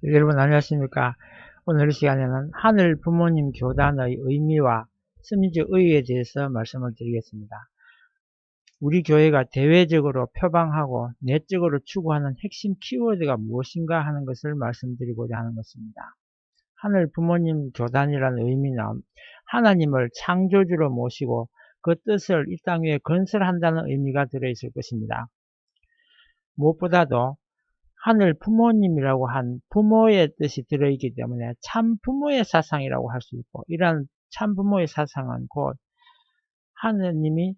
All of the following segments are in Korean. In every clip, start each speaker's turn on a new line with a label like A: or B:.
A: 여러분 안녕하십니까. 오늘 이 시간에는 하늘 부모님 교단의 의미와 심리적 의의에 대해서 말씀을 드리겠습니다. 우리 교회가 대외적으로 표방하고 내적으로 추구하는 핵심 키워드가 무엇인가 하는 것을 말씀드리고자 하는 것입니다. 하늘 부모님 교단이라는 의미는 하나님을 창조주로 모시고 그 뜻을 이 땅 위에 건설한다는 의미가 들어있을 것입니다. 무엇보다도 하늘 부모님이라고 한 부모의 뜻이 들어있기 때문에 참 부모의 사상이라고 할 수 있고, 이러한 참 부모의 사상은 곧 하느님이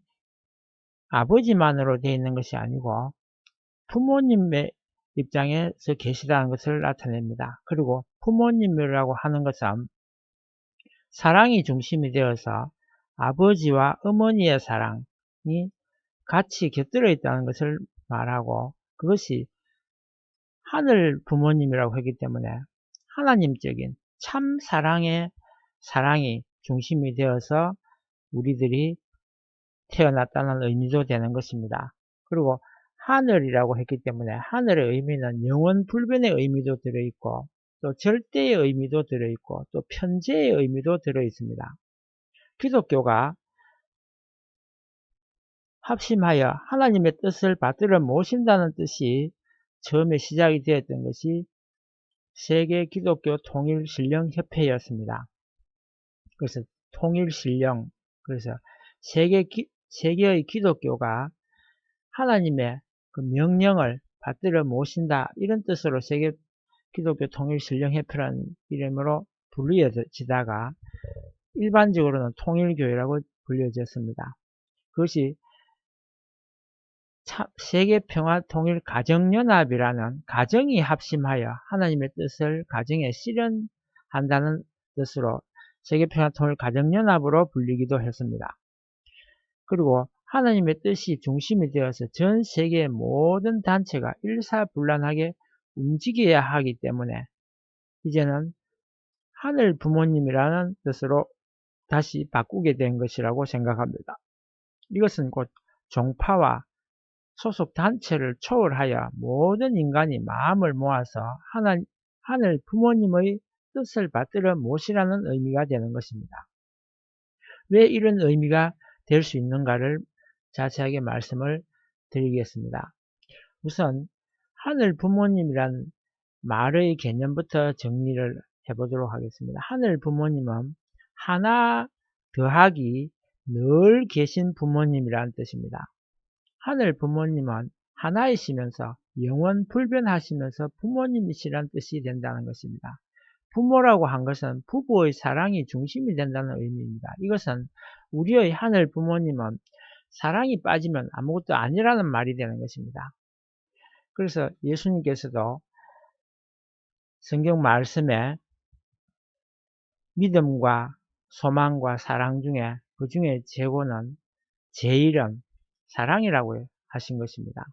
A: 아버지만으로 되어 있는 것이 아니고 부모님의 입장에서 계시다는 것을 나타냅니다. 그리고 부모님이라고 하는 것은 사랑이 중심이 되어서 아버지와 어머니의 사랑이 같이 곁들어 있다는 것을 말하고, 그것이 하늘 부모님이라고 하기 때문에 하나님적인 참 사랑이 중심이 되어서 우리들이 태어났다는 의미도 되는 것입니다. 그리고 하늘이라고 했기 때문에 하늘의 의미는 영원 불변의 의미도 들어있고, 또 절대의 의미도 들어있고, 또 편재의 의미도 들어있습니다. 기독교가 합심하여 하나님의 뜻을 받들어 모신다는 뜻이 처음에 시작이 되었던 것이 세계 기독교 통일신령협회였습니다. 그래서 통일신령, 그래서 세계의 기독교가 하나님의 그 명령을 받들어 모신다, 이런 뜻으로 세계 기독교 통일신령협회라는 이름으로 불리어지다가 일반적으로는 통일교회라고 불려졌습니다. 그것이 세계평화통일가정연합이라는 가정이 합심하여 하나님의 뜻을 가정에 실현한다는 뜻으로 세계평화통일가정연합으로 불리기도 했습니다. 그리고 하나님의 뜻이 중심이 되어서 전 세계의 모든 단체가 일사불란하게 움직여야 하기 때문에 이제는 하늘 부모님이라는 뜻으로 다시 바꾸게 된 것이라고 생각합니다. 이것은 곧 종파와 소속 단체를 초월하여 모든 인간이 마음을 모아서 하늘 부모님의 뜻을 받들어 모시라는 의미가 되는 것입니다. 왜 이런 의미가 될 수 있는가를 자세하게 말씀을 드리겠습니다. 우선 하늘 부모님이란 말의 개념부터 정리를 해보도록 하겠습니다. 하늘 부모님은 하나 더하기 늘 계신 부모님이라는 뜻입니다. 하늘 부모님은 하나이시면서 영원 불변하시면서 부모님이시란 뜻이 된다는 것입니다. 부모라고 한 것은 부부의 사랑이 중심이 된다는 의미입니다. 이것은 우리의 하늘 부모님은 사랑이 빠지면 아무것도 아니라는 말이 되는 것입니다. 그래서 예수님께서도 성경 말씀에 믿음과 소망과 사랑 중에 그 중에 제일은 사랑이라고 하신 것입니다.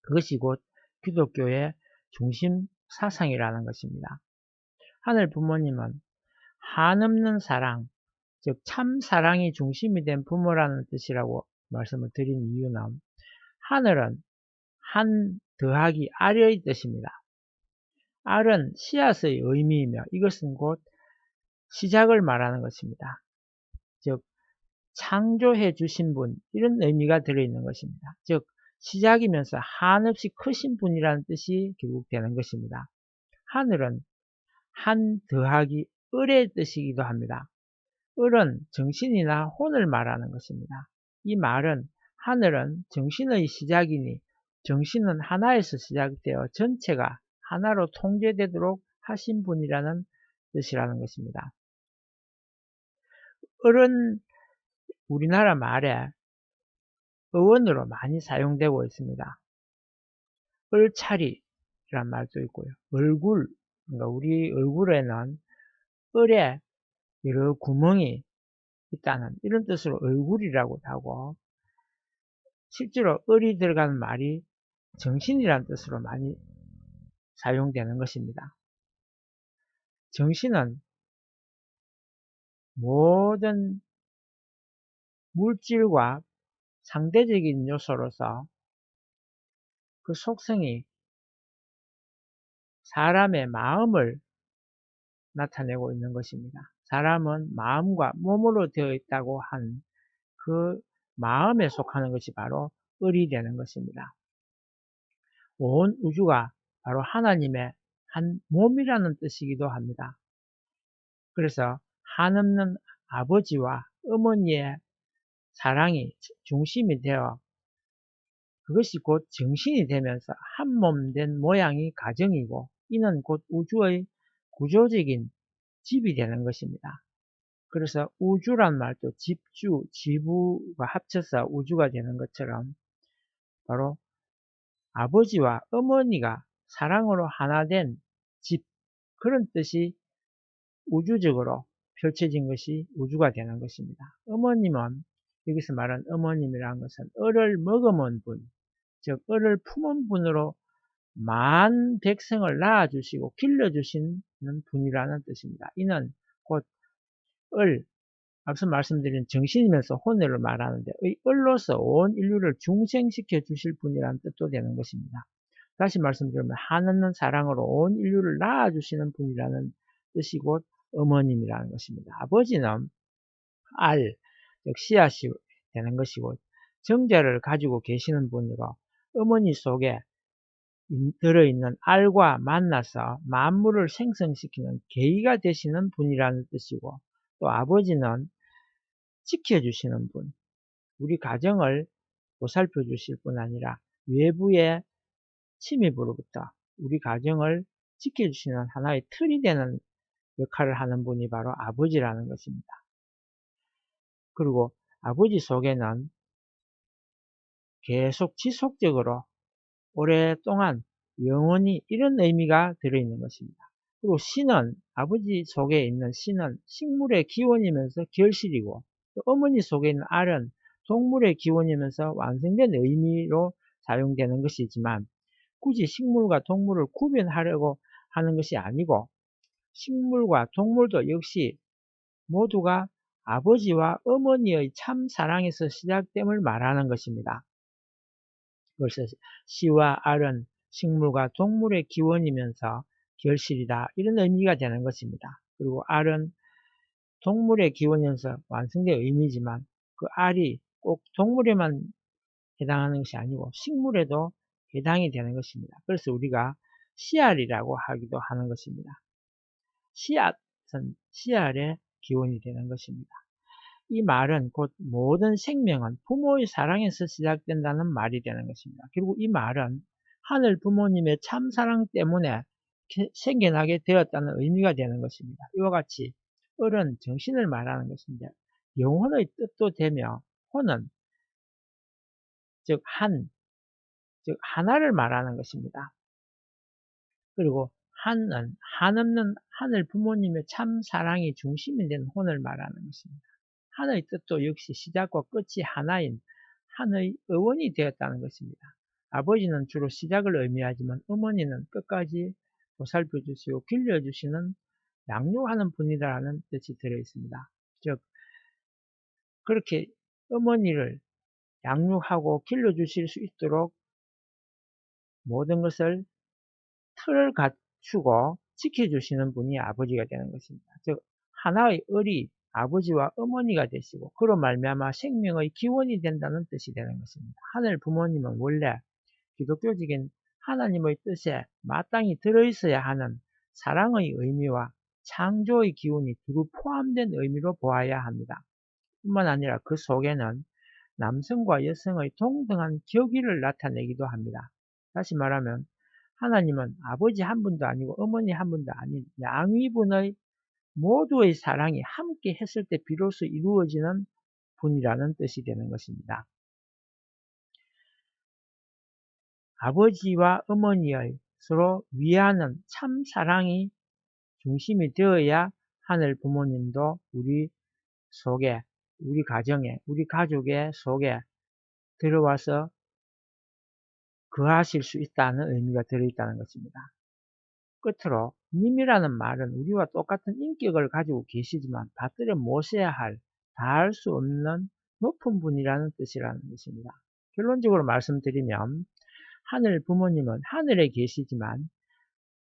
A: 그것이 곧 기독교의 중심 사상이라는 것입니다. 하늘 부모님은 한없는 사랑, 즉 참 사랑이 중심이 된 부모라는 뜻이라고 말씀을 드린 이유는, 하늘은 한 더하기 알의 뜻입니다. 알은 씨앗의 의미이며 이것은 곧 시작을 말하는 것입니다. 즉 창조해 주신 분, 이런 의미가 들어있는 것입니다. 즉 시작이면서 한없이 크신 분이라는 뜻이 결국 되는 것입니다. 하늘은 한 더하기 을의 뜻이기도 합니다. 을은 정신이나 혼을 말하는 것입니다. 이 말은 하늘은 정신의 시작이니 정신은 하나에서 시작되어 전체가 하나로 통제되도록 하신 분이라는 뜻이라는 것입니다. 을은 우리나라 말에 어원으로 많이 사용되고 있습니다. 을차리란 말도 있고요. 얼굴, 그러니까 우리 얼굴에는 을에 여러 구멍이 있다는 이런 뜻으로 얼굴이라고 하고, 실제로 을이 들어가는 말이 정신이라는 뜻으로 많이 사용되는 것입니다. 정신은 모든 물질과 상대적인 요소로서 그 속성이 사람의 마음을 나타내고 있는 것입니다. 사람은 마음과 몸으로 되어 있다고 한 그 마음에 속하는 것이 바로 을이 되는 것입니다. 온 우주가 바로 하나님의 한 몸이라는 뜻이기도 합니다. 그래서 한없는 아버지와 어머니의 사랑이 중심이 되어 그것이 곧 정신이 되면서 한 몸 된 모양이 가정이고 이는 곧 우주의 구조적인 집이 되는 것입니다. 그래서 우주란 말도 집주, 지부가 합쳐서 우주가 되는 것처럼 바로 아버지와 어머니가 사랑으로 하나 된 집, 그런 뜻이 우주적으로 펼쳐진 것이 우주가 되는 것입니다. 어머님은 여기서 말한 어머님이라는 것은 을을 머금은 분, 즉 을을 품은 분으로 만 백성을 낳아주시고 길러주시는 분이라는 뜻입니다. 이는 곧 을, 앞서 말씀드린 정신이면서 혼을 말하는데 의 을로서 온 인류를 중생시켜 주실 분이라는 뜻도 되는 것입니다. 다시 말씀드리면 한없는 사랑으로 온 인류를 낳아주시는 분이라는 뜻이 곧 어머님이라는 것입니다. 아버지는 알, 즉 씨앗이 되는 것이고 정자를 가지고 계시는 분으로 어머니 속에 들어있는 알과 만나서 만물을 생성시키는 계기가 되시는 분이라는 뜻이고 또 아버지는 지켜주시는 분, 우리 가정을 보살펴 주실 뿐 아니라 외부의 침입으로부터 우리 가정을 지켜주시는 하나의 틀이 되는 역할을 하는 분이 바로 아버지라는 것입니다. 그리고 아버지 속에는 계속 지속적으로 오랫동안 영원히 이런 의미가 들어있는 것입니다. 그리고 신은 아버지 속에 있는 신은 식물의 기원이면서 결실이고 또 어머니 속에 있는 알은 동물의 기원이면서 완성된 의미로 사용되는 것이지만 굳이 식물과 동물을 구별하려고 하는 것이 아니고 식물과 동물도 역시 모두가 아버지와 어머니의 참 사랑에서 시작됨을 말하는 것입니다. 그래서 씨와 알은 식물과 동물의 기원이면서 결실이다 이런 의미가 되는 것입니다. 그리고 알은 동물의 기원이면서 완성된 의미지만 그 알이 꼭 동물에만 해당하는 것이 아니고 식물에도 해당이 되는 것입니다. 그래서 우리가 씨알이라고 하기도 하는 것입니다. 씨앗은 씨알의 기원이 되는 것입니다. 이 말은 곧 모든 생명은 부모의 사랑에서 시작된다는 말이 되는 것입니다. 그리고 이 말은 하늘 부모님의 참사랑 때문에 생겨나게 되었다는 의미가 되는 것입니다. 이와 같이 을은 정신을 말하는 것인데 영혼의 뜻도 되며 혼은 즉 하나를 말하는 것입니다. 그리고 한은 한없는 하늘 부모님의 참 사랑이 중심이 된 혼을 말하는 것입니다. 한의 뜻도 역시 시작과 끝이 하나인 한의 의원이 되었다는 것입니다. 아버지는 주로 시작을 의미하지만 어머니는 끝까지 보살펴 주시고 길러주시는 양육하는 분이다라는 뜻이 들어있습니다. 즉 그렇게 어머니를 양육하고 길러주실 수 있도록 모든 것을 틀을 갖추고 지켜주시는 분이 아버지가 되는 것입니다. 즉 하나의 을이 아버지와 어머니가 되시고 그로 말미암아 생명의 기원이 된다는 뜻이 되는 것입니다. 하늘 부모님은 원래 기독교적인 하나님의 뜻에 마땅히 들어있어야 하는 사랑의 의미와 창조의 기운이 두루 포함된 의미로 보아야 합니다. 뿐만 아니라 그 속에는 남성과 여성의 동등한 격의를 나타내기도 합니다. 다시 말하면 하나님은 아버지 한 분도 아니고 어머니 한 분도 아닌 양위분의 모두의 사랑이 함께 했을 때 비로소 이루어지는 분이라는 뜻이 되는 것입니다. 아버지와 어머니의 서로 위하는 참 사랑이 중심이 되어야 하늘 부모님도 우리 속에, 우리 가정에, 우리 가족의 속에 들어와서 거하실 수 있다는 의미가 들어있다는 것입니다. 끝으로 님이라는 말은 우리와 똑같은 인격을 가지고 계시지만 받들어 모셔야 할, 다할 수 없는 높은 분이라는 뜻이라는 것입니다. 결론적으로 말씀드리면 하늘 부모님은 하늘에 계시지만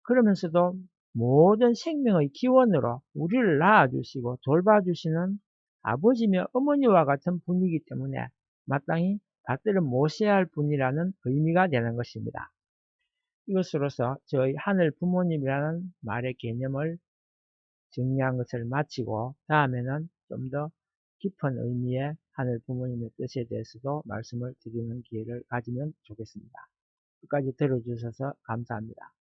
A: 그러면서도 모든 생명의 기원으로 우리를 낳아주시고 돌봐주시는 아버지며 어머니와 같은 분이기 때문에 마땅히 받들어 모셔야 할 분이라는 의미가 되는 것입니다. 이것으로서 저희 하늘 부모님이라는 말의 개념을 정리한 것을 마치고 다음에는 좀 더 깊은 의미의 하늘 부모님의 뜻에 대해서도 말씀을 드리는 기회를 가지면 좋겠습니다. 끝까지 들어주셔서 감사합니다.